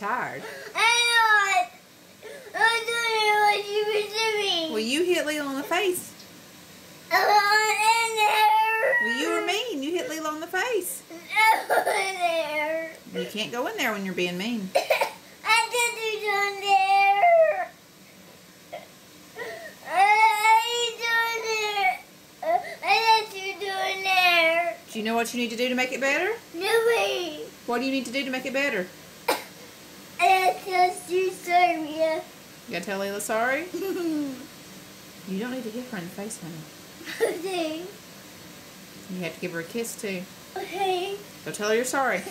tired. I'm not. I'm doing what you were doing. Well, you hit Leela in the face. I'm not in there. Well, you were mean. You hit Leela in the face. I'm not in there. You can't go in there when you're being mean. I didn't do down there. I let you do in there. Do you know what you need to do to make it better? No way. What do you need to do to make it better? I just do sorry. You gotta tell Leela sorry? You don't need to hit her in the face, honey. Okay. You have to give her a kiss, too. Okay. Go tell her you're sorry.